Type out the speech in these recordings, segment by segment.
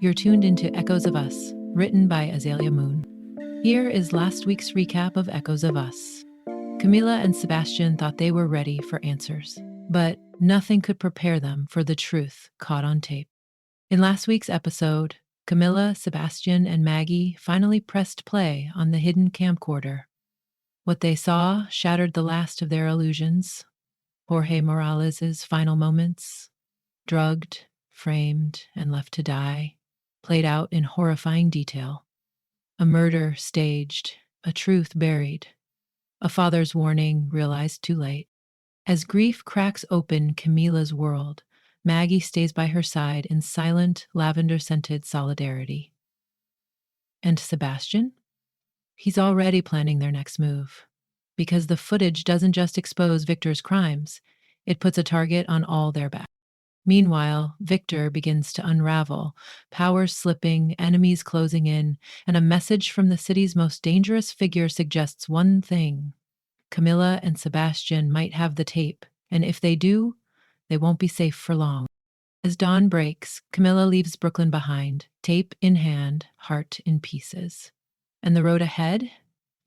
You're tuned into Echoes of Us, written by Azalea Moon. Here is last week's recap of Echoes of Us. Camila and Sebastián thought they were ready for answers, but nothing could prepare them for the truth caught on tape. In last week's episode, Camila, Sebastián, and Maggie finally pressed play on the hidden camcorder. What they saw shattered the last of their illusions. Jorge Morales' final moments, drugged, framed, and left to die, played out in horrifying detail. A murder staged, a truth buried, a father's warning realized too late. As grief cracks open Camila's world, Maggie stays by her side in silent, lavender-scented solidarity. And Sebastián? He's already planning their next move. Because the footage doesn't just expose Victor's crimes, it puts a target on all their backs. Meanwhile, Victor begins to unravel, powers slipping, enemies closing in, and a message from the city's most dangerous figure suggests one thing. Camila and Sebastián might have the tape, and if they do, they won't be safe for long. As dawn breaks, Camila leaves Brooklyn behind, tape in hand, heart in pieces. And the road ahead?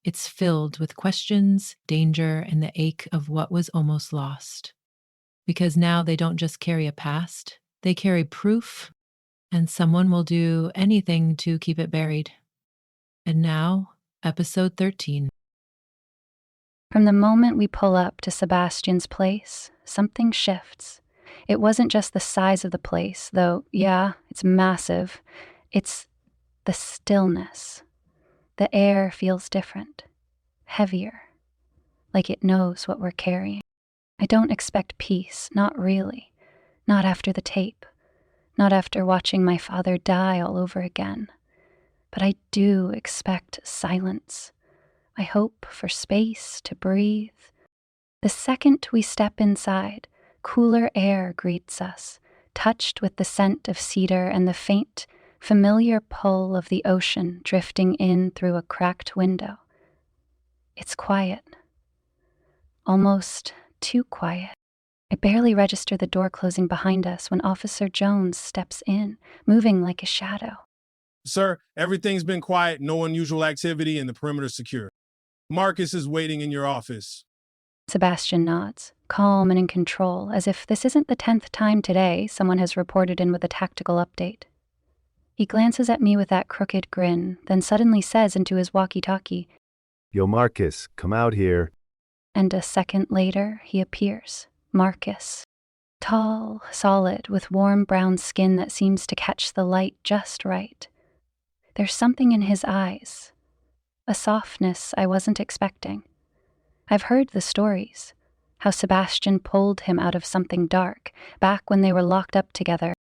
It's filled with questions, danger, and the ache of what was almost lost. Because now they don't just carry a past, they carry proof, and someone will do anything to keep it buried. And now, episode 13. From the moment we pull up to Sebastián's place, something shifts. It wasn't just the size of the place, though, yeah, it's massive. It's the stillness. The air feels different, heavier, like it knows what we're carrying. I don't expect peace, not really. Not after the tape. Not after watching my father die all over again. But I do expect silence. I hope for space to breathe. The second we step inside, cooler air greets us, touched with the scent of cedar and the faint, familiar pull of the ocean drifting in through a cracked window. It's quiet. Almost too quiet. I barely register the door closing behind us when Officer Jones steps in, moving like a shadow. Sir, everything's been quiet, no unusual activity, and the perimeter secure. Marcus is waiting in your office. Sebastián nods, calm and in control, as if this isn't the 10th time today someone has reported in with a tactical update. He glances at me with that crooked grin, then suddenly says into his walkie-talkie, "Yo, Marcus, come out here." And a second later, he appears, Marcus. Tall, solid, with warm brown skin that seems to catch the light just right. There's something in his eyes, a softness I wasn't expecting. I've heard the stories, how Sebastián pulled him out of something dark, back when they were locked up together.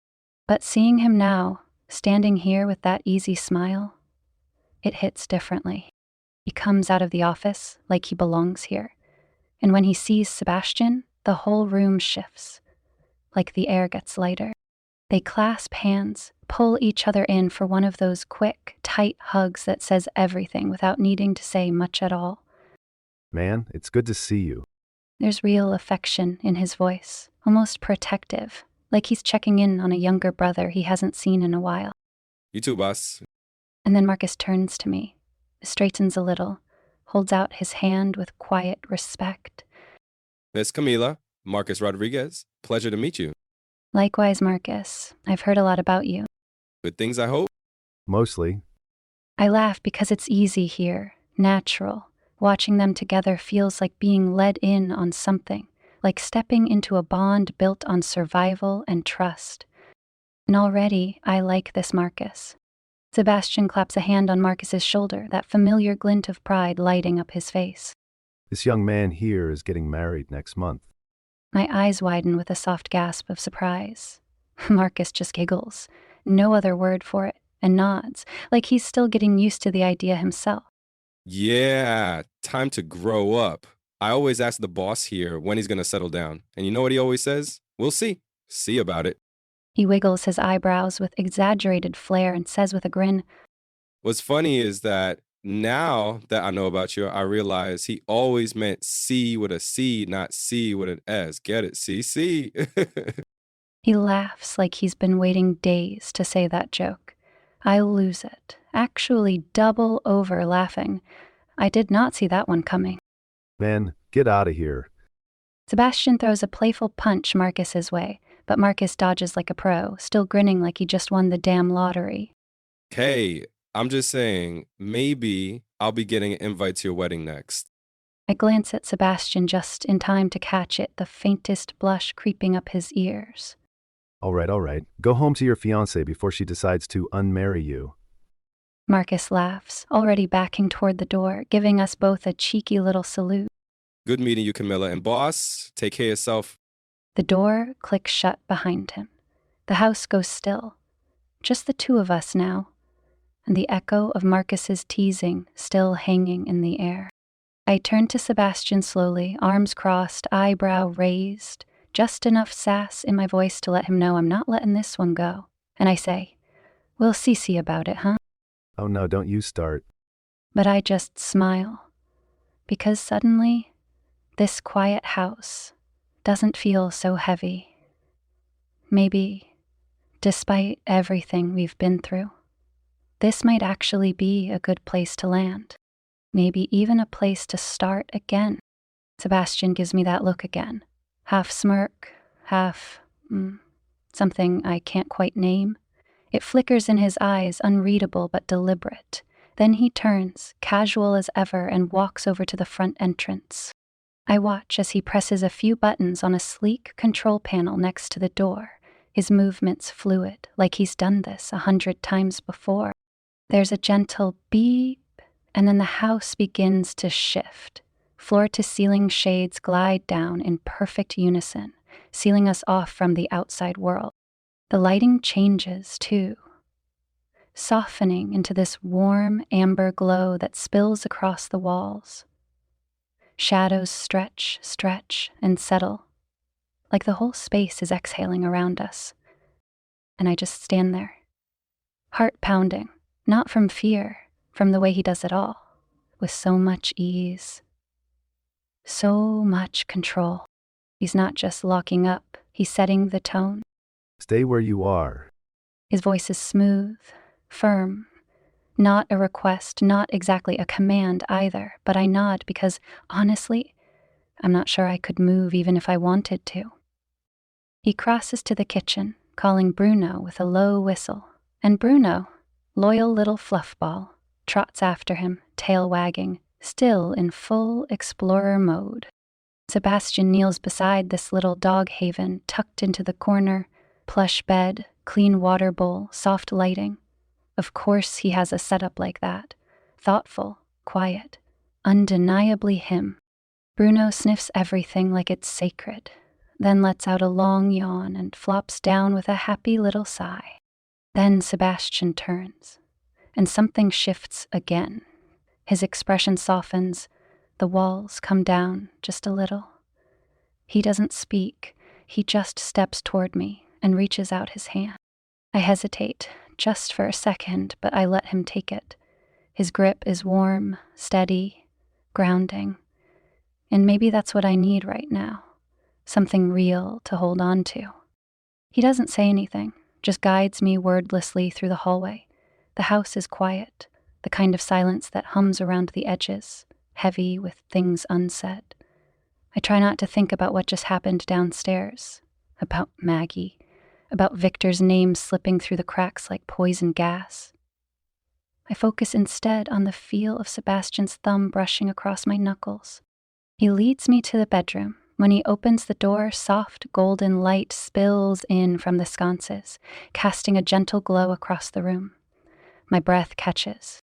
But seeing him now, standing here with that easy smile, it hits differently. He comes out of the office like he belongs here. And when he sees Sebastián, the whole room shifts, like the air gets lighter. They clasp hands, pull each other in for one of those quick, tight hugs that says everything without needing to say much at all. Man, it's good to see you. There's real affection in his voice, almost protective, like he's checking in on a younger brother he hasn't seen in a while. You too, boss. And then Marcus turns to me, straightens a little, holds out his hand with quiet respect. Miss Camila, Marcus Rodriguez, pleasure to meet you. Likewise, Marcus. I've heard a lot about you. Good things, I hope? Mostly. I laugh because it's easy here, natural. Watching them together feels like being led in on something, like stepping into a bond built on survival and trust. And already, I like this Marcus. Sebastián claps a hand on Marcus's shoulder, that familiar glint of pride lighting up his face. This young man here is getting married next month. My eyes widen with a soft gasp of surprise. Marcus just giggles, no other word for it, and nods, like he's still getting used to the idea himself. Yeah, time to grow up. I always ask the boss here when he's going to settle down. And you know what he always says? We'll see. See about it. He wiggles his eyebrows with exaggerated flair and says with a grin, What's funny is that now that I know about you, I realize he always meant C with a C, not C with an S. Get it? C. He laughs like he's been waiting days to say that joke, I lose it, actually double over laughing. I did not see that one coming. Man, get out of here. Sebastián throws a playful punch Marcus's way, but Marcus dodges like a pro, still grinning like he just won the damn lottery. Hey, I'm just saying, maybe I'll be getting an invite to your wedding next. I glance at Sebastián just in time to catch it, the faintest blush creeping up his ears. All right. Go home to your fiancée before she decides to unmarry you. Marcus laughs, already backing toward the door, giving us both a cheeky little salute. Good meeting you, Camilla. And boss, take care of yourself. The door clicks shut behind him. The house goes still. Just the two of us now, and the echo of Marcus's teasing still hanging in the air. I turn to Sebastián slowly, arms crossed, eyebrow raised, just enough sass in my voice to let him know I'm not letting this one go. And I say, "We'll see about it, huh?" Oh no, don't you start. But I just smile, because suddenly, this quiet house doesn't feel so heavy. Maybe, despite everything we've been through, this might actually be a good place to land. Maybe even a place to start again. Sebastián gives me that look again. Half smirk, half, something I can't quite name. It flickers in his eyes, unreadable but deliberate. Then he turns, casual as ever, and walks over to the front entrance. I watch as he presses a few buttons on a sleek control panel next to the door, his movements fluid, like he's done this 100 times before. There's a gentle beep, and then the house begins to shift. Floor-to-ceiling shades glide down in perfect unison, sealing us off from the outside world. The lighting changes, too, softening into this warm amber glow that spills across the walls. Shadows stretch, and settle, like the whole space is exhaling around us. And I just stand there, heart pounding, not from fear, from the way he does it all, with so much ease, so much control. He's not just locking up, he's setting the tone. Stay where you are. His voice is smooth, firm, not a request, not exactly a command either, but I nod because, honestly, I'm not sure I could move even if I wanted to. He crosses to the kitchen, calling Bruno with a low whistle, and Bruno, loyal little fluffball, trots after him, tail wagging, still in full explorer mode. Sebastián kneels beside this little dog haven tucked into the corner, plush bed, clean water bowl, soft lighting. Of course he has a setup like that. Thoughtful, quiet, undeniably him. Bruno sniffs everything like it's sacred, then lets out a long yawn and flops down with a happy little sigh. Then Sebastián turns, and something shifts again. His expression softens, the walls come down just a little. He doesn't speak, he just steps toward me and reaches out his hand. I hesitate, just for a second, but I let him take it. His grip is warm, steady, grounding. And maybe that's what I need right now. Something real to hold on to. He doesn't say anything, just guides me wordlessly through the hallway. The house is quiet, the kind of silence that hums around the edges, heavy with things unsaid. I try not to think about what just happened downstairs, about Maggie, about Victor's name slipping through the cracks like poison gas. I focus instead on the feel of Sebastián's thumb brushing across my knuckles. He leads me to the bedroom. When he opens the door, soft golden light spills in from the sconces, casting a gentle glow across the room. My breath catches.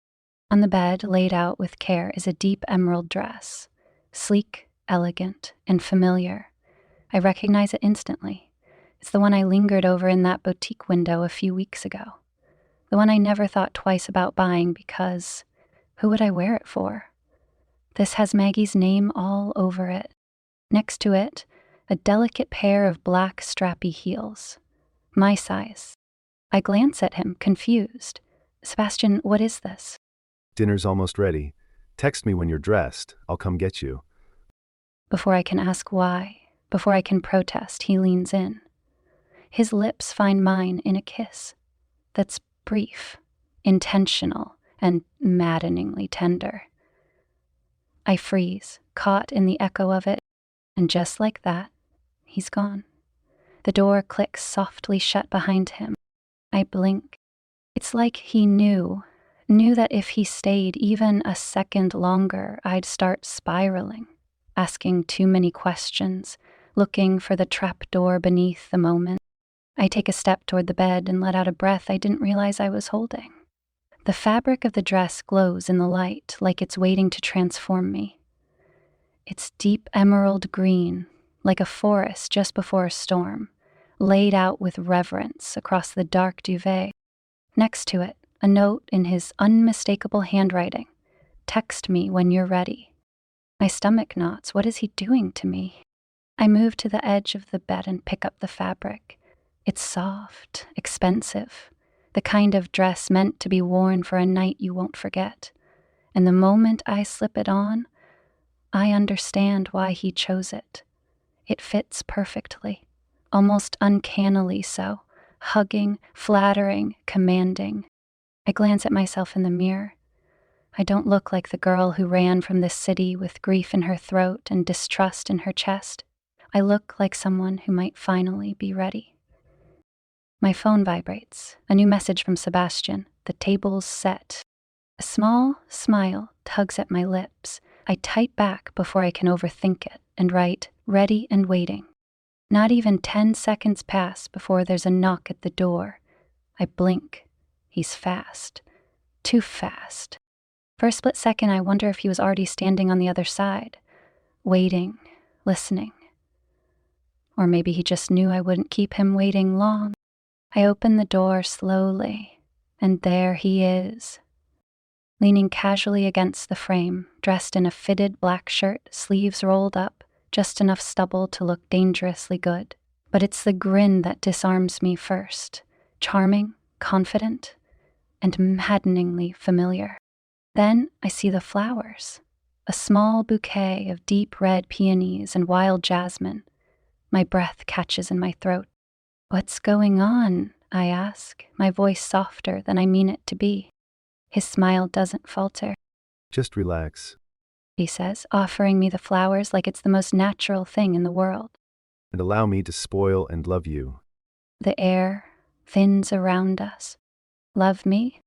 On the bed, laid out with care, is a deep emerald dress. Sleek, elegant, and familiar. I recognize it instantly. It's the one I lingered over in that boutique window a few weeks ago. The one I never thought twice about buying because who would I wear it for? This has Maggie's name all over it. Next to it, a delicate pair of black strappy heels. My size. I glance at him, confused. Sebastián, what is this? Dinner's almost ready. Text me when you're dressed. I'll come get you. Before I can ask why, before I can protest, he leans in. His lips find mine in a kiss that's brief, intentional, and maddeningly tender. I freeze, caught in the echo of it, and just like that, he's gone. The door clicks softly shut behind him. I blink. It's like he knew that if he stayed even a second longer, I'd start spiraling, asking too many questions, looking for the trapdoor beneath the moment. I take a step toward the bed and let out a breath I didn't realize I was holding. The fabric of the dress glows in the light like it's waiting to transform me. It's deep emerald green, like a forest just before a storm, laid out with reverence across the dark duvet. Next to it, a note in his unmistakable handwriting. Text me when you're ready. My stomach knots. What is he doing to me? I move to the edge of the bed and pick up the fabric. It's soft, expensive, the kind of dress meant to be worn for a night you won't forget. And the moment I slip it on, I understand why he chose it. It fits perfectly, almost uncannily so, hugging, flattering, commanding. I glance at myself in the mirror. I don't look like the girl who ran from this city with grief in her throat and distrust in her chest. I look like someone who might finally be ready. My phone vibrates. A new message from Sebastián. The table's set. A small smile tugs at my lips. I type back before I can overthink it and write, ready and waiting. Not even 10 seconds pass before there's a knock at the door. I blink. He's fast. Too fast. For a split second, I wonder if he was already standing on the other side, waiting, listening. Or maybe he just knew I wouldn't keep him waiting long. I open the door slowly, and there he is, leaning casually against the frame, dressed in a fitted black shirt, sleeves rolled up, just enough stubble to look dangerously good. But it's the grin that disarms me first, charming, confident, and maddeningly familiar. Then I see the flowers, a small bouquet of deep red peonies and wild jasmine. My breath catches in my throat. What's going on? I ask, my voice softer than I mean it to be. His smile doesn't falter. Just relax. He says, offering me the flowers like it's the most natural thing in the world. And allow me to spoil and love you. The air thins around us. Love me?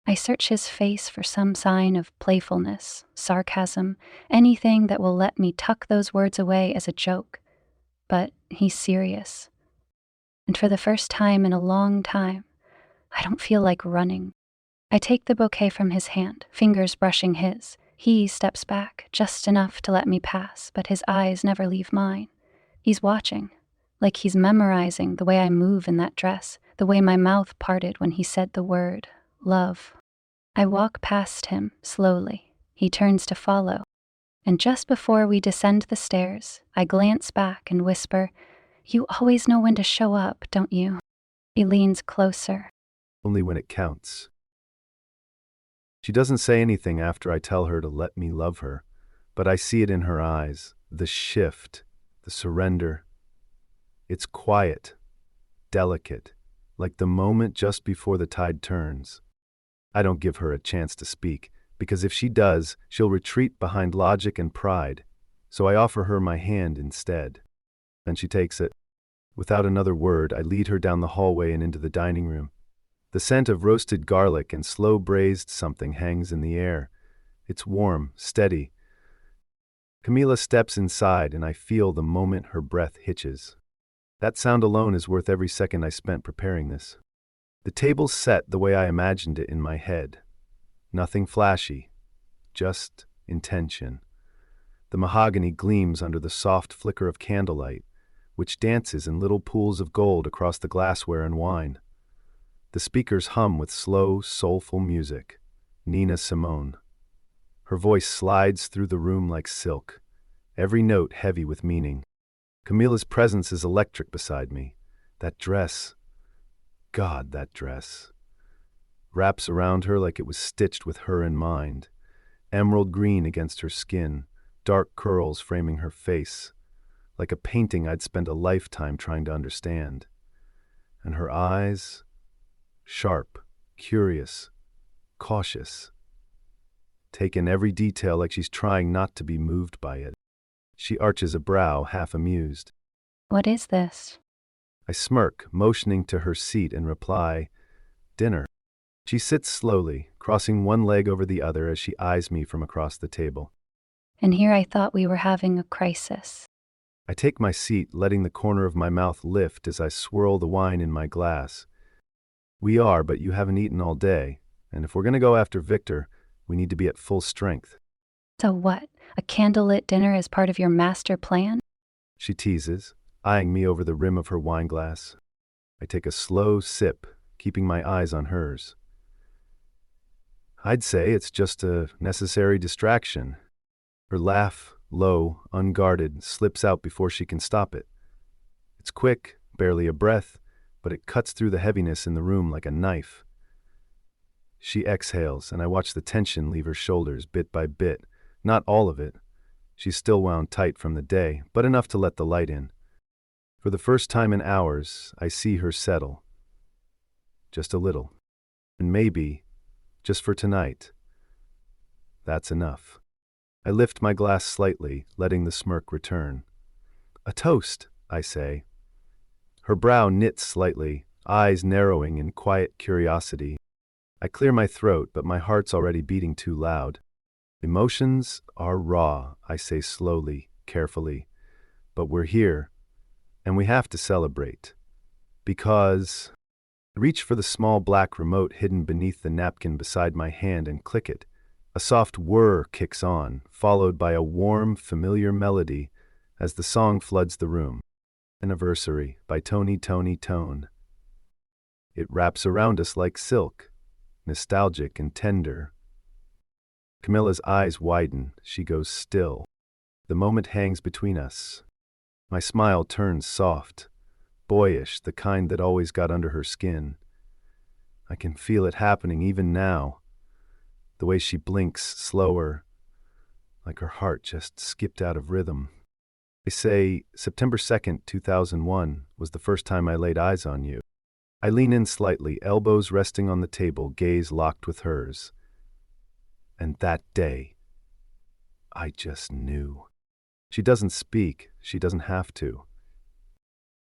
I search his face for some sign of playfulness, sarcasm, anything that will let me tuck those words away as a joke. But he's serious. And for the first time in a long time, I don't feel like running. I take the bouquet from his hand, fingers brushing his. He steps back, just enough to let me pass, but his eyes never leave mine. He's watching, like he's memorizing the way I move in that dress, the way my mouth parted when he said the word, love. I walk past him, slowly. He turns to follow. And just before we descend the stairs, I glance back and whisper, "You always know when to show up, don't you?" He leans closer. Only when it counts. She doesn't say anything after I tell her to let me love her, but I see it in her eyes, the shift, the surrender. It's quiet, delicate, like the moment just before the tide turns. I don't give her a chance to speak, because if she does, she'll retreat behind logic and pride, so I offer her my hand instead. And she takes it. Without another word, I lead her down the hallway and into the dining room. The scent of roasted garlic and slow braised something hangs in the air. It's warm, steady. Camila steps inside and I feel the moment her breath hitches. That sound alone is worth every second I spent preparing this. The table's set the way I imagined it in my head. Nothing flashy, just intention. The mahogany gleams under the soft flicker of candlelight, which dances in little pools of gold across the glassware and wine. The speakers hum with slow, soulful music. Nina Simone. Her voice slides through the room like silk, every note heavy with meaning. Camila's presence is electric beside me. That dress, God, that dress, wraps around her like it was stitched with her in mind. Emerald green against her skin, dark curls framing her face, like a painting I'd spent a lifetime trying to understand. And her eyes, sharp, curious, cautious. Take in every detail like she's trying not to be moved by it. She arches a brow, half amused. What is this? I smirk, motioning to her seat and reply, dinner. She sits slowly, crossing one leg over the other as she eyes me from across the table. And here I thought we were having a crisis. I take my seat, letting the corner of my mouth lift as I swirl the wine in my glass. We are, but you haven't eaten all day, and if we're going to go after Victor, we need to be at full strength. So what? A candlelit dinner is part of your master plan? She teases, eyeing me over the rim of her wine glass. I take a slow sip, keeping my eyes on hers. I'd say it's just a necessary distraction. Her laugh, low, unguarded, slips out before she can stop it. It's quick, barely a breath, but it cuts through the heaviness in the room like a knife. She exhales, and I watch the tension leave her shoulders bit by bit. Not all of it. She's still wound tight from the day, but enough to let the light in. For the first time in hours, I see her settle. Just a little. And maybe, just for tonight, that's enough. I lift my glass slightly, letting the smirk return. A toast, I say. Her brow knits slightly, eyes narrowing in quiet curiosity. I clear my throat, but my heart's already beating too loud. Emotions are raw, I say slowly, carefully. But we're here, and we have to celebrate. Because... I reach for the small black remote hidden beneath the napkin beside my hand and click it. A soft whir kicks on, followed by a warm, familiar melody as the song floods the room. Anniversary by Tony Tone. It wraps around us like silk, nostalgic and tender. Camilla's eyes widen, she goes still. The moment hangs between us. My smile turns soft, boyish, the kind that always got under her skin. I can feel it happening even now. The way she blinks slower, like her heart just skipped out of rhythm. They say September 2nd, 2001 was the first time I laid eyes on you. I lean in slightly, elbows resting on the table, gaze locked with hers. And that day, I just knew. She doesn't speak, she doesn't have to.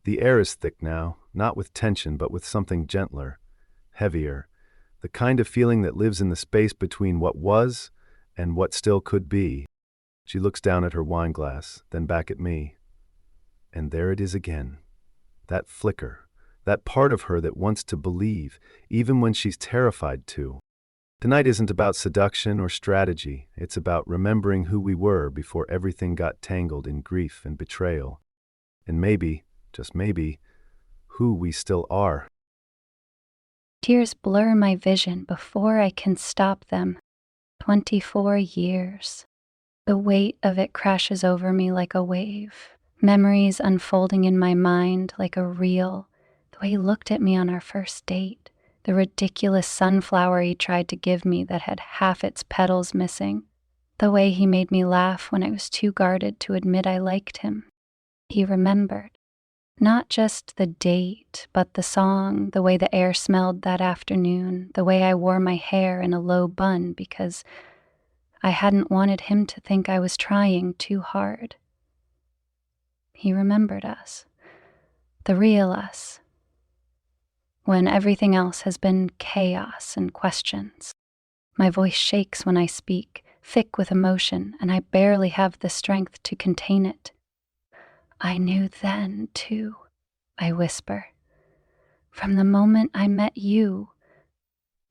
The air is thick now, not with tension but with something gentler, heavier, the kind of feeling that lives in the space between what was and what still could be. She looks down at her wine glass, then back at me. And there it is again. That flicker, that part of her that wants to believe, even when she's terrified to. Tonight isn't about seduction or strategy, it's about remembering who we were before everything got tangled in grief and betrayal. And maybe, just maybe, who we still are. Tears blur my vision before I can stop them. 24 years. The weight of it crashes over me like a wave. Memories unfolding in my mind like a reel. The way he looked at me on our first date. The ridiculous sunflower he tried to give me that had half its petals missing. The way he made me laugh when I was too guarded to admit I liked him. He remembered. Not just the date, but the song, the way the air smelled that afternoon, the way I wore my hair in a low bun because I hadn't wanted him to think I was trying too hard. He remembered us, the real us, when everything else has been chaos and questions. My voice shakes when I speak, thick with emotion, and I barely have the strength to contain it. I knew then, too, I whisper. From the moment I met you,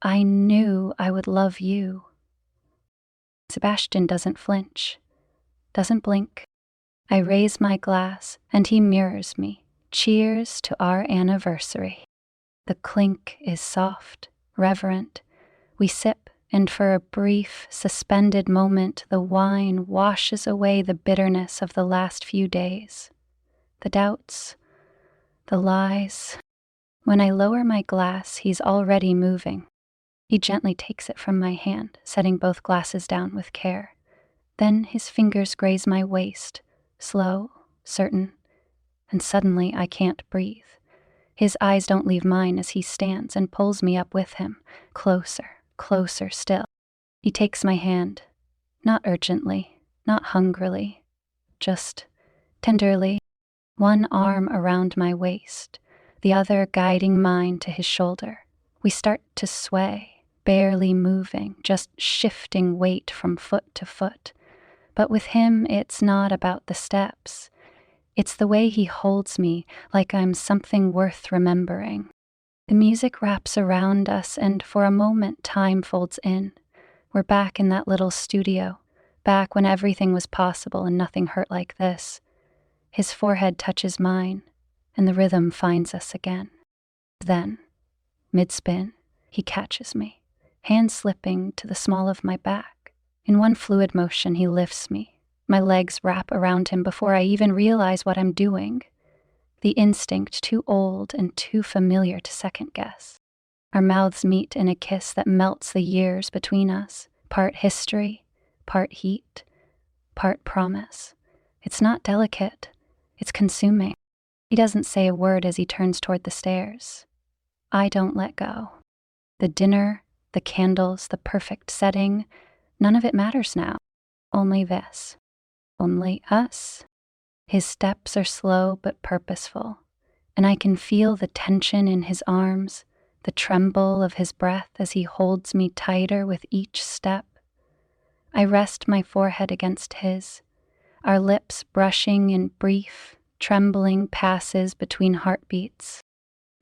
I knew I would love you. Sebastián doesn't flinch, doesn't blink. I raise my glass, and he mirrors me. Cheers to our anniversary. The clink is soft, reverent. We sip, and for a brief, suspended moment, the wine washes away the bitterness of the last few days. The doubts, the lies. When I lower my glass, he's already moving. He gently takes it from my hand, setting both glasses down with care. Then his fingers graze my waist, slow, certain, and suddenly I can't breathe. His eyes don't leave mine as he stands and pulls me up with him, closer, closer still. He takes my hand, not urgently, not hungrily, just tenderly, one arm around my waist, the other guiding mine to his shoulder. We start to sway, barely moving, just shifting weight from foot to foot. But with him, it's not about the steps. It's the way he holds me, like I'm something worth remembering. The music wraps around us, and for a moment, time folds in. We're back in that little studio, back when everything was possible and nothing hurt like this. His forehead touches mine, and the rhythm finds us again. Then, mid-spin, he catches me, hand slipping to the small of my back. In one fluid motion, he lifts me. My legs wrap around him before I even realize what I'm doing. The instinct too old and too familiar to second-guess. Our mouths meet in a kiss that melts the years between us, part history, part heat, part promise. It's not delicate. It's consuming. He doesn't say a word as he turns toward the stairs. I don't let go. The dinner, the candles, the perfect setting, none of it matters now. Only this. Only us. His steps are slow but purposeful, and I can feel the tension in his arms, the tremble of his breath as he holds me tighter with each step. I rest my forehead against his, our lips brushing in brief, trembling passes between heartbeats.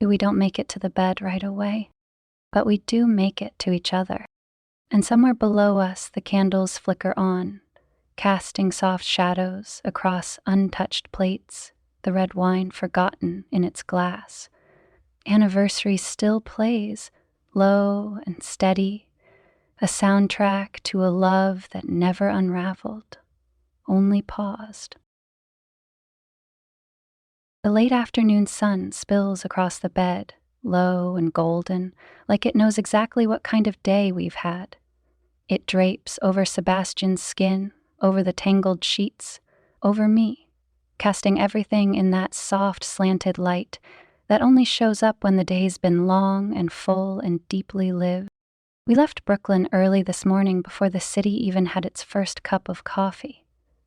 We don't make it to the bed right away, but we do make it to each other. And somewhere below us, the candles flicker on, casting soft shadows across untouched plates, the red wine forgotten in its glass. Anniversary still plays, low and steady, a soundtrack to a love that never unraveled, only paused. The late afternoon sun spills across the bed, low and golden, like it knows exactly what kind of day we've had. It drapes over Sebastián's skin, over the tangled sheets, over me, casting everything in that soft slanted light that only shows up when the day's been long and full and deeply lived. We left Brooklyn early this morning before the city even had its first cup of coffee.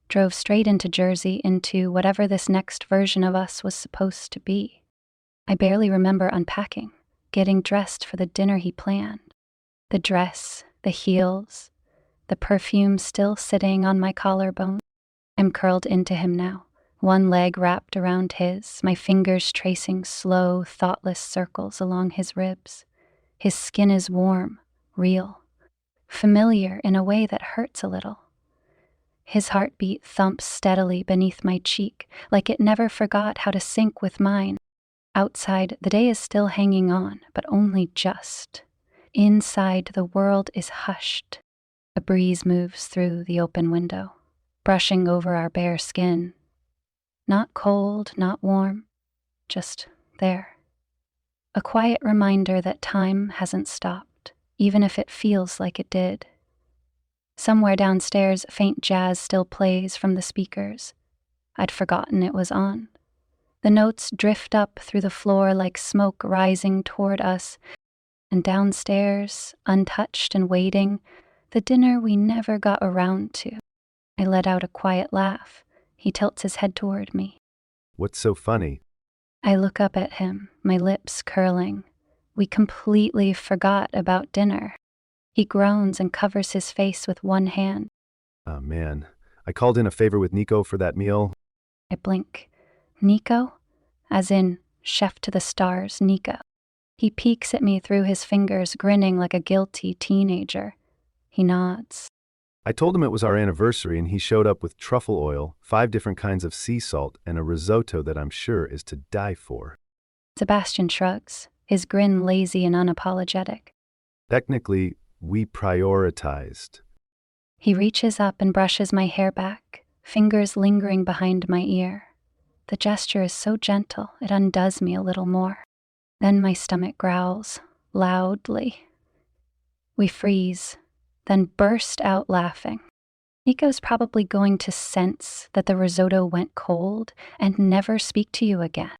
Drove straight into Jersey, into whatever this next version of us was supposed to be. I barely remember unpacking, getting dressed for the dinner he planned. The dress, the heels, the perfume still sitting on my collarbone. I'm curled into him now, one leg wrapped around his, my fingers tracing slow, thoughtless circles along his ribs. His skin is warm, real, familiar in a way that hurts a little. His heartbeat thumps steadily beneath my cheek, like it never forgot how to sync with mine. Outside, the day is still hanging on, but only just. Inside, the world is hushed. A breeze moves through the open window, brushing over our bare skin. Not cold, not warm, just there. A quiet reminder that time hasn't stopped, even if it feels like it did. Somewhere downstairs, faint jazz still plays from the speakers. I'd forgotten it was on. The notes drift up through the floor like smoke rising toward us, and downstairs, untouched and waiting, the dinner we never got around to. I let out a quiet laugh. He tilts his head toward me. What's so funny? I look up at him, my lips curling. We completely forgot about dinner. He groans and covers his face with one hand. Oh man, I called in a favor with Nico for that meal. I blink. Nico? As in, chef to the stars, Nico. He peeks at me through his fingers, grinning like a guilty teenager. He nods. I told him it was our anniversary and he showed up with truffle oil, 5 different kinds of sea salt, and a risotto that I'm sure is to die for. Sebastián shrugs, his grin lazy and unapologetic. Technically, we prioritized. He reaches up and brushes my hair back, fingers lingering behind my ear. The gesture is so gentle, it undoes me a little more. Then my stomach growls, loudly. We freeze, then burst out laughing. Nico's probably going to sense that the risotto went cold and never speak to you again.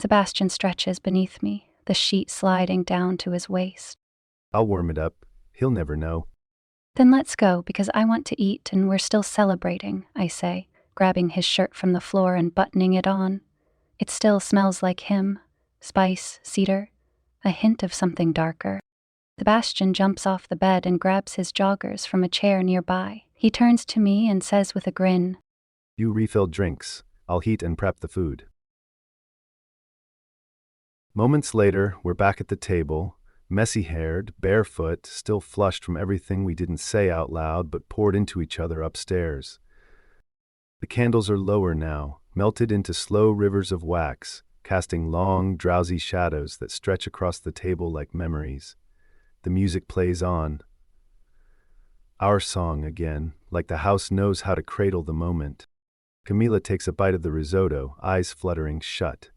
Sebastián stretches beneath me, the sheet sliding down to his waist. I'll warm it up. He'll never know. Then let's go, because I want to eat and we're still celebrating, I say, grabbing his shirt from the floor and buttoning it on. It still smells like him. Spice, cedar, a hint of something darker. Sebastian jumps off the bed and grabs his joggers from a chair nearby. He turns to me and says with a grin, You refill drinks. I'll heat and prep the food. Moments later, we're back at the table, messy-haired, barefoot, still flushed from everything we didn't say out loud but poured into each other upstairs. The candles are lower now, melted into slow rivers of wax, casting long, drowsy shadows that stretch across the table like memories. The music plays on. Our song again, like the house knows how to cradle the moment. Camila takes a bite of the risotto, eyes fluttering shut.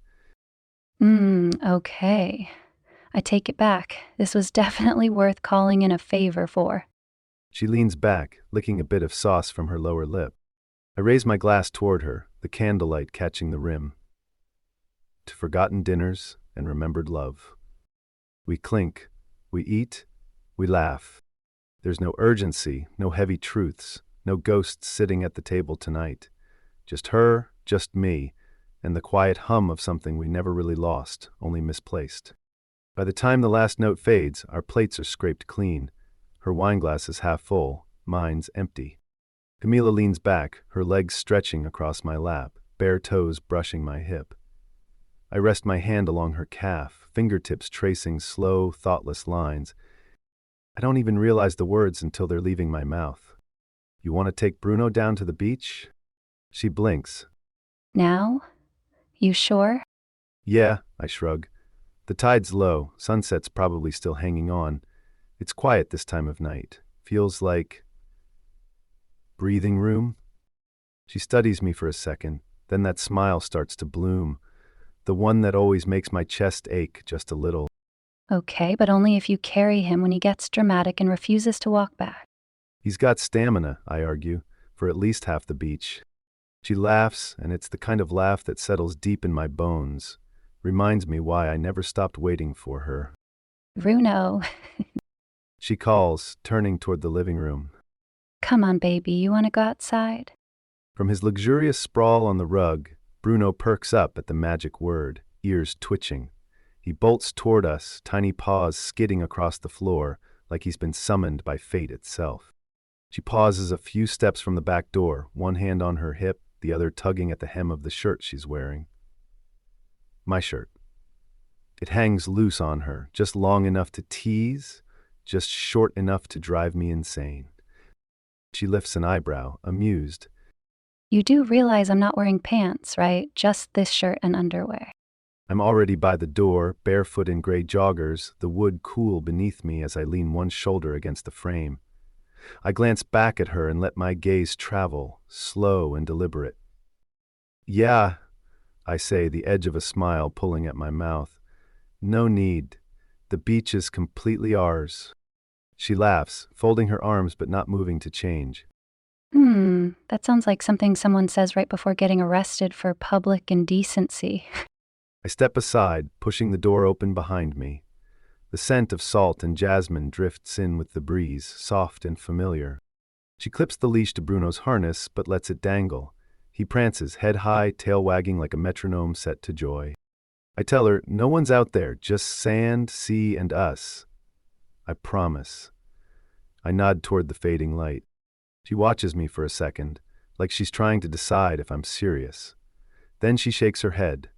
Okay. I take it back. This was definitely worth calling in a favor for. She leans back, licking a bit of sauce from her lower lip. I raise my glass toward her, the candlelight catching the rim. To forgotten dinners and remembered love. We clink, we eat, we laugh. There's no urgency, no heavy truths, no ghosts sitting at the table tonight. Just her, just me, and the quiet hum of something we never really lost, only misplaced. By the time the last note fades, our plates are scraped clean. Her wineglass is half full, mine's empty. Camila leans back, her legs stretching across my lap, bare toes brushing my hip. I rest my hand along her calf, fingertips tracing slow, thoughtless lines. I don't even realize the words until they're leaving my mouth. You want to take Bruno down to the beach? She blinks. Now? You sure? Yeah, I shrug. The tide's low, sunset's probably still hanging on. It's quiet this time of night. Feels like breathing room. She studies me for a second, then that smile starts to bloom, the one that always makes my chest ache just a little. Okay, but only if you carry him when he gets dramatic and refuses to walk back. He's got stamina, I argue, for at least half the beach. She laughs, and it's the kind of laugh that settles deep in my bones, reminds me why I never stopped waiting for her. Bruno. She calls, turning toward the living room. Come on, baby, you want to go outside? From his luxurious sprawl on the rug, Bruno perks up at the magic word, ears twitching. He bolts toward us, tiny paws skidding across the floor like he's been summoned by fate itself. She pauses a few steps from the back door, one hand on her hip, the other tugging at the hem of the shirt she's wearing. My shirt. It hangs loose on her, just long enough to tease, just short enough to drive me insane. She lifts an eyebrow, amused. You do realize I'm not wearing pants, right? Just this shirt and underwear. I'm already by the door, barefoot in gray joggers, the wood cool beneath me as I lean one shoulder against the frame. I glance back at her and let my gaze travel, slow and deliberate. Yeah, I say, the edge of a smile pulling at my mouth. No need. The beach is completely ours. She laughs, folding her arms but not moving to change. That sounds like something someone says right before getting arrested for public indecency. I step aside, pushing the door open behind me. The scent of salt and jasmine drifts in with the breeze, soft and familiar. She clips the leash to Bruno's harness, but lets it dangle. He prances, head high, tail wagging like a metronome set to joy. I tell her, no one's out there, just sand, sea, and us. I promise. I nod toward the fading light. She watches me for a second, like she's trying to decide if I'm serious. Then she shakes her head,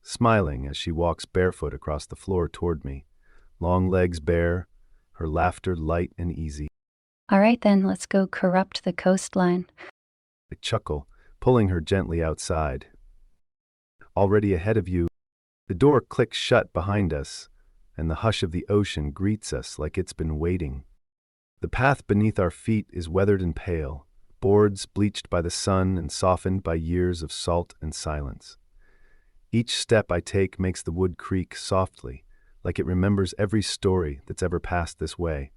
smiling as she walks barefoot across the floor toward me. Long legs bare, her laughter light and easy. All right then, let's go corrupt the coastline. I chuckle, pulling her gently outside. Already ahead of you, the door clicks shut behind us, and the hush of the ocean greets us like it's been waiting. The path beneath our feet is weathered and pale, boards bleached by the sun and softened by years of salt and silence. Each step I take makes the wood creak softly, like it remembers every story that's ever passed this way.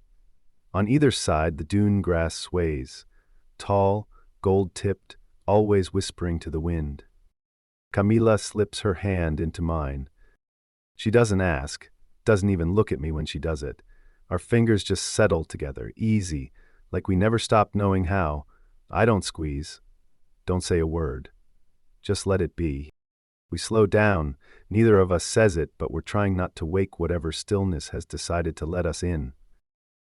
On either side, the dune grass sways, tall, gold-tipped, always whispering to the wind. Camila slips her hand into mine. She doesn't ask, doesn't even look at me when she does it. Our fingers just settle together, easy, like we never stopped knowing how. I don't squeeze. Don't say a word. Just let it be. We slow down. Neither of us says it, but we're trying not to wake whatever stillness has decided to let us in.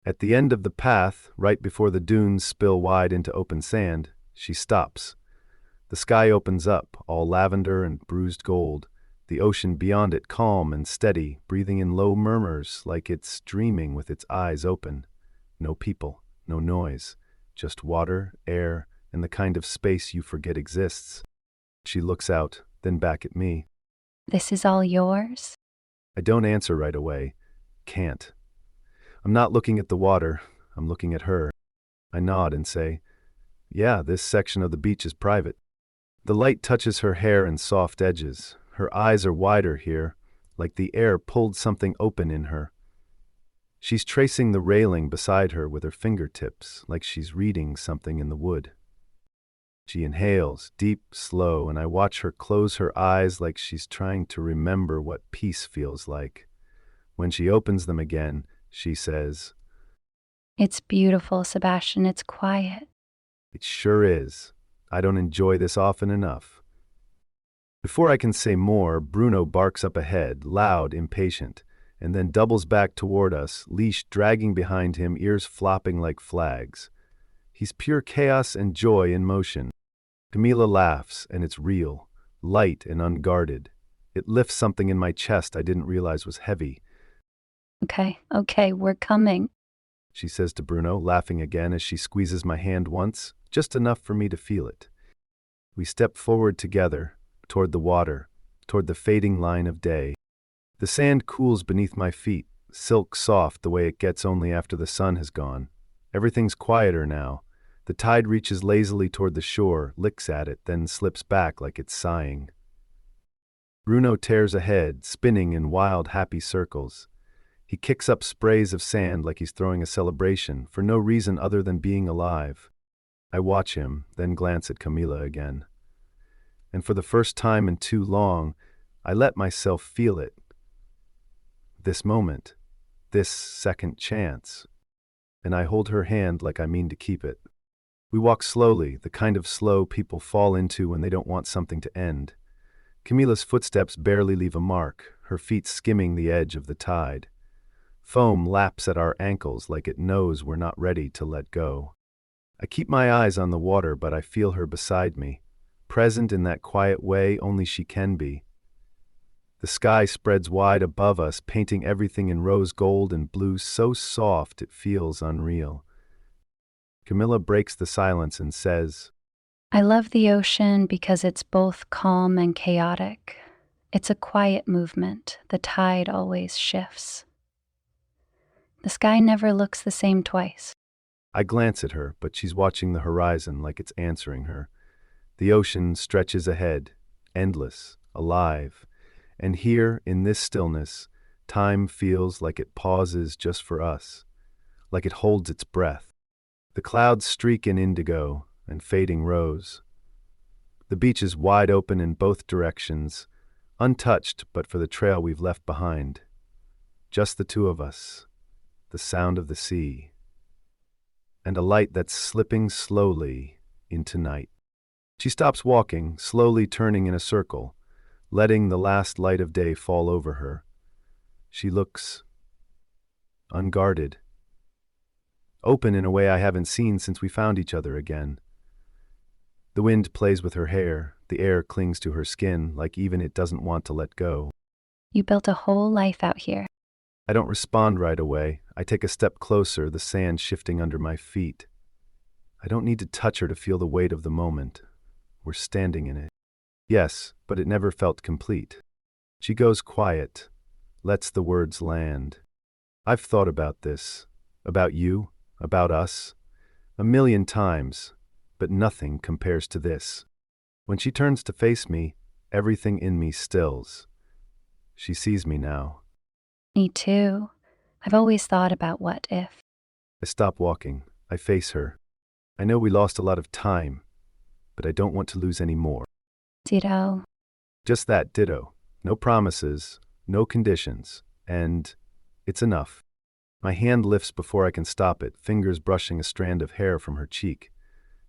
At the end of the path, right before the dunes spill wide into open sand, she stops. The sky opens up, all lavender and bruised gold. The ocean beyond it calm and steady, breathing in low murmurs like it's dreaming with its eyes open. No people, no noise, just water, air, and the kind of space you forget exists. She looks out, then back at me. This is all yours? I don't answer right away. Can't. I'm not looking at the water, I'm looking at her. I nod and say, "Yeah, this section of the beach is private." The light touches her hair and soft edges. Her eyes are wider here, like the air pulled something open in her. She's tracing the railing beside her with her fingertips, like she's reading something in the wood. She inhales, deep, slow, and I watch her close her eyes like she's trying to remember what peace feels like. When she opens them again, she says, It's beautiful, Sebastian. It's quiet. "It sure is. I don't enjoy this often enough." Before I can say more, Bruno barks up ahead, loud, impatient, and then doubles back toward us, leash dragging behind him, ears flopping like flags. He's pure chaos and joy in motion. Camila laughs, and it's real, light and unguarded. It lifts something in my chest I didn't realize was heavy. Okay, we're coming. She says to Bruno, laughing again as she squeezes my hand once, just enough for me to feel it. We step forward together, toward the water, toward the fading line of day. The sand cools beneath my feet, silk soft the way it gets only after the sun has gone. Everything's quieter now. The tide reaches lazily toward the shore, licks at it, then slips back like it's sighing. Bruno tears ahead, spinning in wild, happy circles. He kicks up sprays of sand like he's throwing a celebration, for no reason other than being alive. I watch him, then glance at Camila again. And for the first time in too long, I let myself feel it. This moment, this second chance. And I hold her hand like I mean to keep it. We walk slowly, the kind of slow people fall into when they don't want something to end. Camila's footsteps barely leave a mark, her feet skimming the edge of the tide. Foam laps at our ankles like it knows we're not ready to let go. I keep my eyes on the water, but I feel her beside me, present in that quiet way only she can be. The sky spreads wide above us, painting everything in rose gold and blue so soft it feels unreal. Camila breaks the silence and says, I love the ocean because it's both calm and chaotic. It's a quiet movement. The tide always shifts. The sky never looks the same twice. I glance at her, but she's watching the horizon like it's answering her. The ocean stretches ahead, endless, alive. And here, in this stillness, time feels like it pauses just for us, like it holds its breath. The clouds streak in indigo and fading rose. The beach is wide open in both directions, untouched but for the trail we've left behind. Just the two of us, the sound of the sea, and a light that's slipping slowly into night. She stops walking, slowly turning in a circle, letting the last light of day fall over her. She looks unguarded, open in a way I haven't seen since we found each other again. The wind plays with her hair, the air clings to her skin like even it doesn't want to let go. You built a whole life out here. I don't respond right away. I take a step closer, the sand shifting under my feet. I don't need to touch her to feel the weight of the moment. We're standing in it. Yes, but it never felt complete. She goes quiet, lets the words land. I've thought about this, about you, about us, 1,000,000 times, but nothing compares to this. When she turns to face me, everything in me stills. She sees me now. Me too. I've always thought about what if. I stop walking. I face her. I know we lost a lot of time, but I don't want to lose any more. Ditto. Just that, ditto. No promises, no conditions, and it's enough. My hand lifts before I can stop it, fingers brushing a strand of hair from her cheek.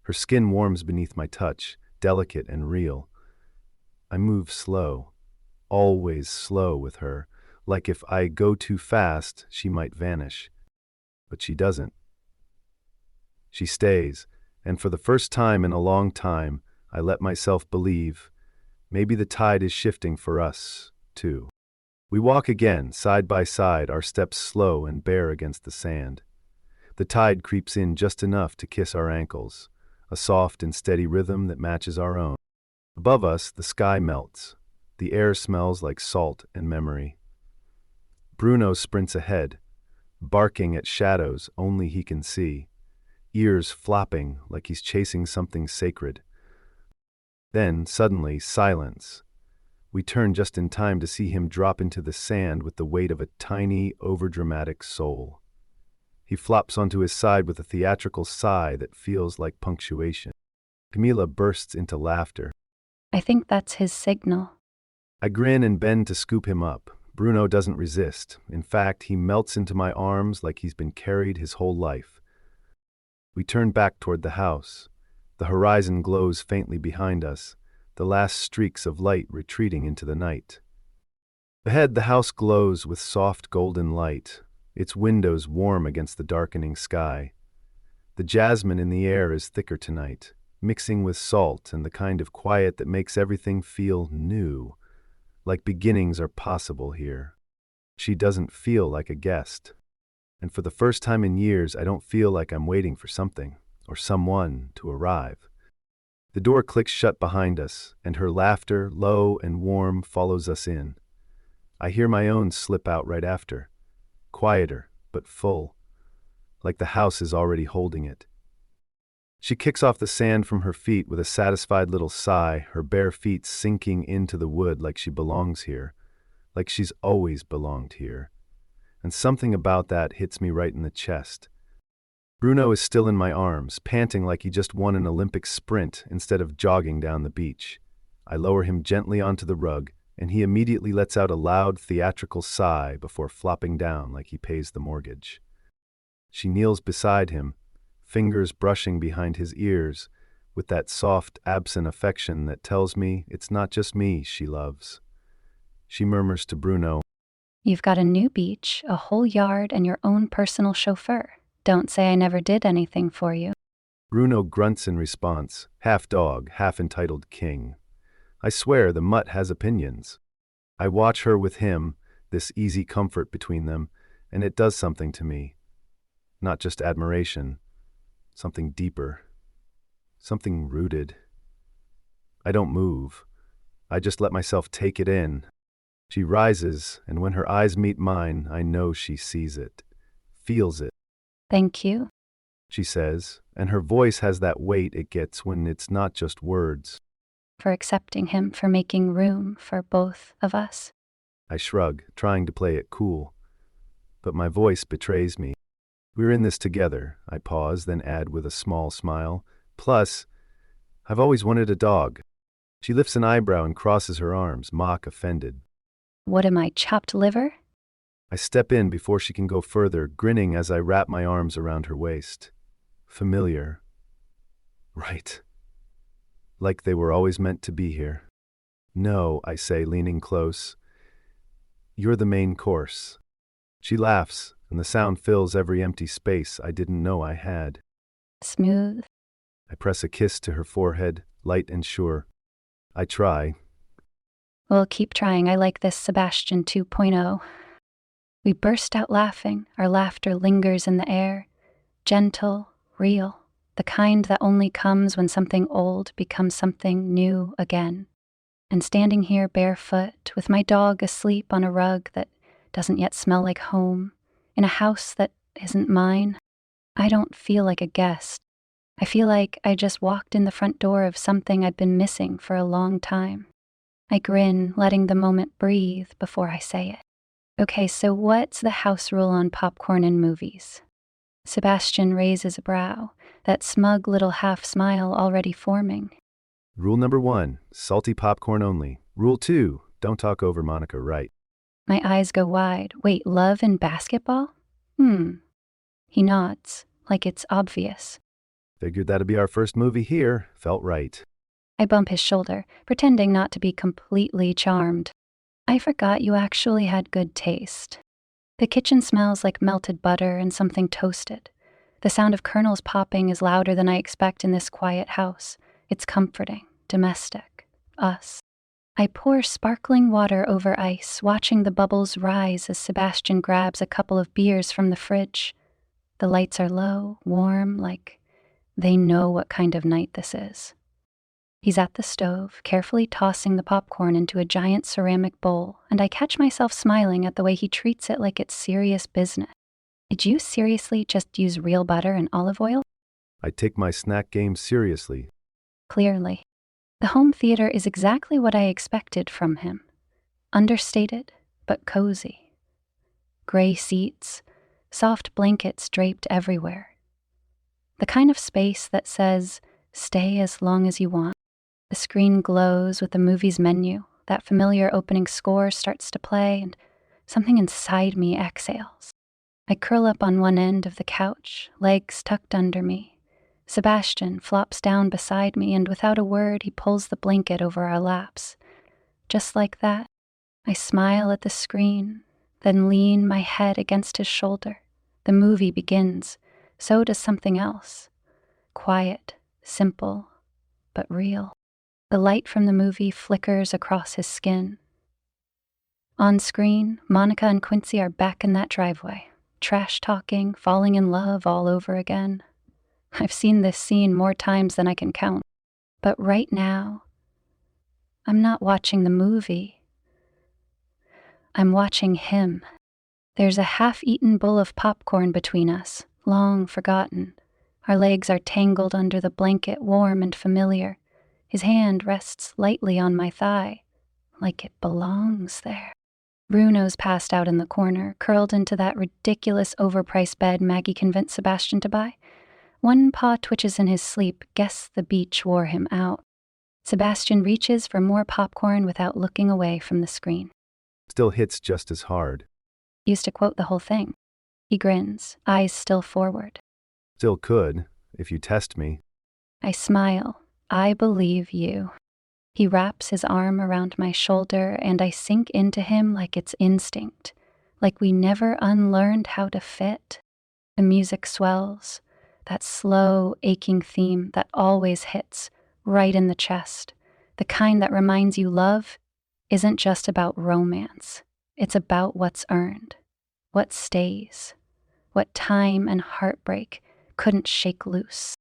Her skin warms beneath my touch, delicate and real. I move slow, always slow with her, like if I go too fast, she might vanish. But she doesn't. She stays, and for the first time in a long time, I let myself believe maybe the tide is shifting for us, too. We walk again, side by side, our steps slow and bare against the sand. The tide creeps in just enough to kiss our ankles, a soft and steady rhythm that matches our own. Above us, the sky melts. The air smells like salt and memory. Bruno sprints ahead, barking at shadows only he can see, ears flopping like he's chasing something sacred. Then, suddenly, silence. We turn just in time to see him drop into the sand with the weight of a tiny, overdramatic soul. He flops onto his side with a theatrical sigh that feels like punctuation. Camila bursts into laughter. I think that's his signal. I grin and bend to scoop him up. Bruno doesn't resist. In fact, he melts into my arms like he's been carried his whole life. We turn back toward the house. The horizon glows faintly behind us, the last streaks of light retreating into the night. Ahead, the house glows with soft golden light, its windows warm against the darkening sky. The jasmine in the air is thicker tonight, mixing with salt and the kind of quiet that makes everything feel new, like beginnings are possible here. She doesn't feel like a guest. And for the first time in years, I don't feel like I'm waiting for something or someone to arrive. The door clicks shut behind us, and her laughter, low and warm, follows us in. I hear my own slip out right after, quieter but full, like the house is already holding it. She kicks off the sand from her feet with a satisfied little sigh, her bare feet sinking into the wood like she belongs here, like she's always belonged here. And something about that hits me right in the chest. Bruno is still in my arms, panting like he just won an Olympic sprint instead of jogging down the beach. I lower him gently onto the rug, and he immediately lets out a loud, theatrical sigh before flopping down like he pays the mortgage. She kneels beside him, fingers brushing behind his ears, with that soft, absent affection that tells me it's not just me she loves. She murmurs to Bruno, You've got a new beach, a whole yard, and your own personal chauffeur. Don't say I never did anything for you. Bruno grunts in response, half dog, half entitled king. I swear the mutt has opinions. I watch her with him, this easy comfort between them, and it does something to me. Not just admiration, something deeper, something rooted. I don't move. I just let myself take it in. She rises, and when her eyes meet mine, I know she sees it, feels it. Thank you. She says, and her voice has that weight it gets when it's not just words. For accepting him, for making room for both of us. I shrug, trying to play it cool. But my voice betrays me. We're in this together, I pause, then add with a small smile. Plus, I've always wanted a dog. She lifts an eyebrow and crosses her arms, mock offended. What am I, chopped liver? I step in before she can go further, grinning as I wrap my arms around her waist. Familiar. Right. Like they were always meant to be here. No, I say, leaning close. You're the main course. She laughs, and the sound fills every empty space I didn't know I had. Smooth. I press a kiss to her forehead, light and sure. I try. Well, keep trying. I like this Sebastian 2.0. We burst out laughing. Our laughter lingers in the air. Gentle, real. The kind that only comes when something old becomes something new again. And standing here barefoot, with my dog asleep on a rug that doesn't yet smell like home, in a house that isn't mine, I don't feel like a guest. I feel like I just walked in the front door of something I'd been missing for a long time. I grin, letting the moment breathe before I say it. Okay, so what's the house rule on popcorn in movies? Sebastian raises a brow, that smug little half smile already forming. Rule number 1, salty popcorn only. Rule 2, don't talk over Monica Wright. My eyes go wide. Wait, love and basketball? He nods, like it's obvious. Figured that'd be our first movie here. Felt right. I bump his shoulder, pretending not to be completely charmed. I forgot you actually had good taste. The kitchen smells like melted butter and something toasted. The sound of kernels popping is louder than I expect in this quiet house. It's comforting, domestic, us. I pour sparkling water over ice, watching the bubbles rise as Sebastian grabs a couple of beers from the fridge. The lights are low, warm, like they know what kind of night this is. He's at the stove, carefully tossing the popcorn into a giant ceramic bowl, and I catch myself smiling at the way he treats it like it's serious business. Did you seriously just use real butter and olive oil? I take my snack game seriously. Clearly. The home theater is exactly what I expected from him. Understated, but cozy. Gray seats, soft blankets draped everywhere. The kind of space that says, stay as long as you want. The screen glows with the movie's menu. That familiar opening score starts to play, and something inside me exhales. I curl up on one end of the couch, legs tucked under me. Sebastian flops down beside me, and without a word, he pulls the blanket over our laps. Just like that, I smile at the screen, then lean my head against his shoulder. The movie begins. So does something else. Quiet, simple, but real. The light from the movie flickers across his skin. On screen, Monica and Quincy are back in that driveway, trash-talking, falling in love all over again. I've seen this scene more times than I can count. But right now, I'm not watching the movie. I'm watching him. There's a half-eaten bowl of popcorn between us, long forgotten. Our legs are tangled under the blanket, warm and familiar. His hand rests lightly on my thigh, like it belongs there. Bruno's passed out in the corner, curled into that ridiculous overpriced bed Maggie convinced Sebastian to buy. One paw twitches in his sleep. Guess the beach wore him out. Sebastian reaches for more popcorn without looking away from the screen. Still hits just as hard. Used to quote the whole thing. He grins, eyes still forward. Still could, if you test me. I smile. I believe you. He wraps his arm around my shoulder, and I sink into him like it's instinct, like we never unlearned how to fit. The music swells, that slow, aching theme that always hits right in the chest, the kind that reminds you love isn't just about romance. It's about what's earned, what stays, what time and heartbreak couldn't shake loose.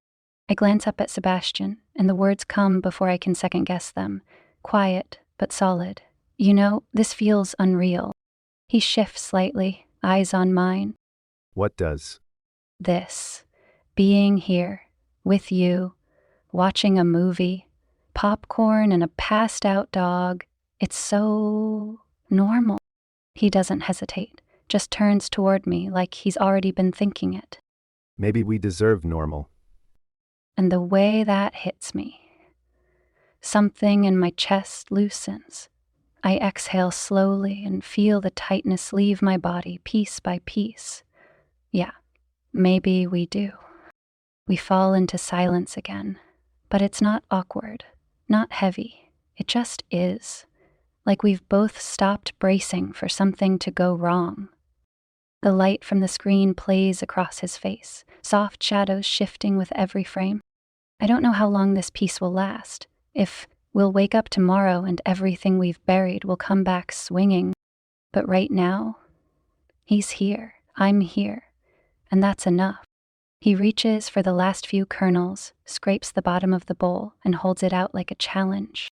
I glance up at Sebastian, and the words come before I can second-guess them. Quiet, but solid. You know, this feels unreal. He shifts slightly, eyes on mine. What does? This. Being here, with you, watching a movie, popcorn and a passed-out dog. It's so normal. He doesn't hesitate, just turns toward me like he's already been thinking it. Maybe we deserve normal. And the way that hits me. Something in my chest loosens. I exhale slowly and feel the tightness leave my body piece by piece. Yeah, maybe we do. We fall into silence again, but it's not awkward, not heavy. It just is. Like we've both stopped bracing for something to go wrong. The light from the screen plays across his face, soft shadows shifting with every frame. I don't know how long this piece will last, if we'll wake up tomorrow and everything we've buried will come back swinging. But right now, he's here, I'm here, and that's enough. He reaches for the last few kernels, scrapes the bottom of the bowl, and holds it out like a challenge.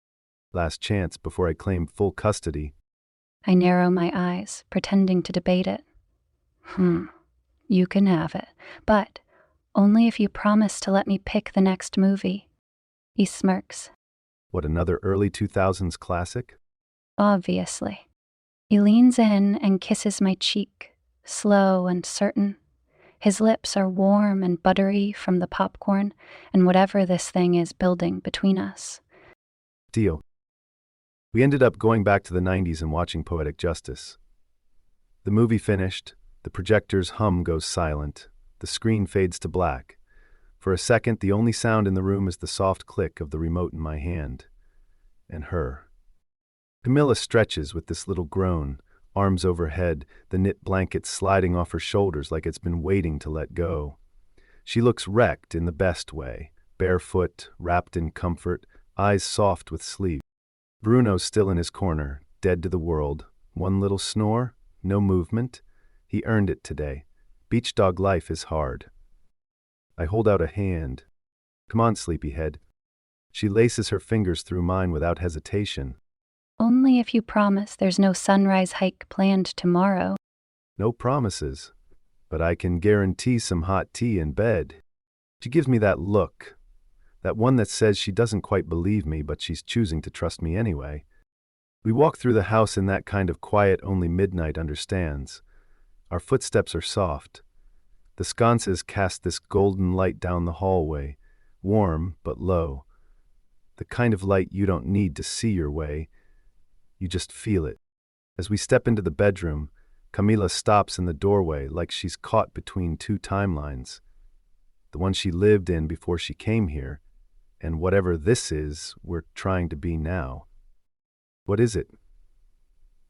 Last chance before I claim full custody. I narrow my eyes, pretending to debate it. You can have it, but only if you promise to let me pick the next movie. He smirks. What, another early 2000s classic? Obviously. He leans in and kisses my cheek, slow and certain. His lips are warm and buttery from the popcorn and whatever this thing is building between us. Deal. We ended up going back to the 90s and watching Poetic Justice. The movie finished, The projector's hum goes silent. The screen fades to black. For a second, the only sound in the room is the soft click of the remote in my hand. And her. Camilla stretches with this little groan, arms overhead, the knit blanket sliding off her shoulders like it's been waiting to let go. She looks wrecked in the best way, barefoot, wrapped in comfort, eyes soft with sleep. Bruno's still in his corner, dead to the world. One little snore, no movement. He earned it today. Beach dog life is hard. I hold out a hand. Come on, sleepyhead. She laces her fingers through mine without hesitation. Only if you promise there's no sunrise hike planned tomorrow. No promises, but I can guarantee some hot tea in bed. She gives me that look, that one that says she doesn't quite believe me, but she's choosing to trust me anyway. We walk through the house in that kind of quiet only midnight understands. Our footsteps are soft. The sconces cast this golden light down the hallway, warm but low. The kind of light you don't need to see your way. You just feel it. As we step into the bedroom, Camila stops in the doorway like she's caught between two timelines. The one she lived in before she came here, and whatever this is we're trying to be now. What is it?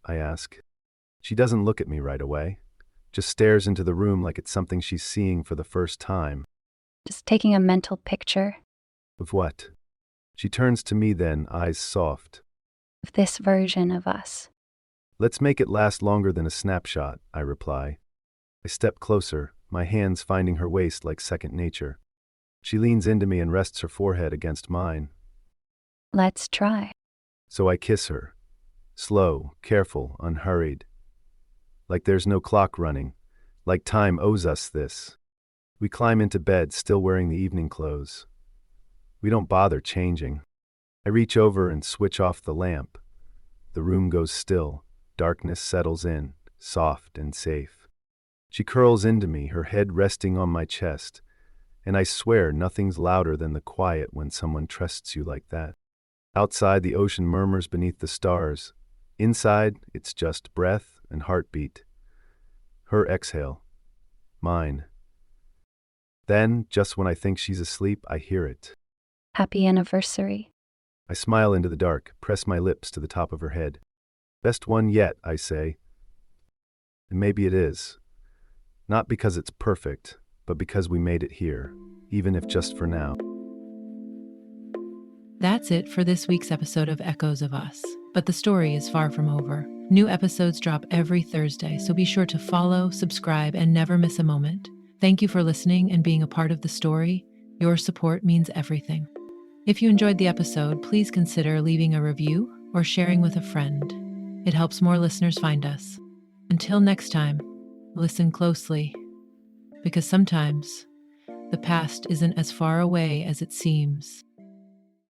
I ask. She doesn't look at me right away, just stares into the room like it's something she's seeing for the first time. Just taking a mental picture Of what? She turns to me then, eyes soft. of this version of us. Let's make it last longer than a snapshot, I reply. I step closer, my hands finding her waist like second nature. She leans into me and rests her forehead against mine. Let's try. So I kiss her. Slow, careful, unhurried. Like there's no clock running. Like time owes us this. We climb into bed, still wearing the evening clothes. We don't bother changing. I reach over and switch off the lamp. The room goes still. Darkness settles in, soft and safe. She curls into me, her head resting on my chest, and I swear nothing's louder than the quiet when someone trusts you like that. Outside, the ocean murmurs beneath the stars. Inside, it's just breath and heartbeat. Her exhale. Mine. Then, just when I think she's asleep, I hear it. Happy anniversary. I smile into the dark, press my lips to the top of her head. Best one yet, I say. And maybe it is. Not because it's perfect, but because we made it here, even if just for now. That's it for this week's episode of Echoes of Us. But the story is far from over. New episodes drop every Thursday, so be sure to follow, subscribe, and never miss a moment. Thank you for listening and being a part of the story. Your support means everything. If you enjoyed the episode, please consider leaving a review or sharing with a friend. It helps more listeners find us. Until next time, listen closely, because sometimes the past isn't as far away as it seems.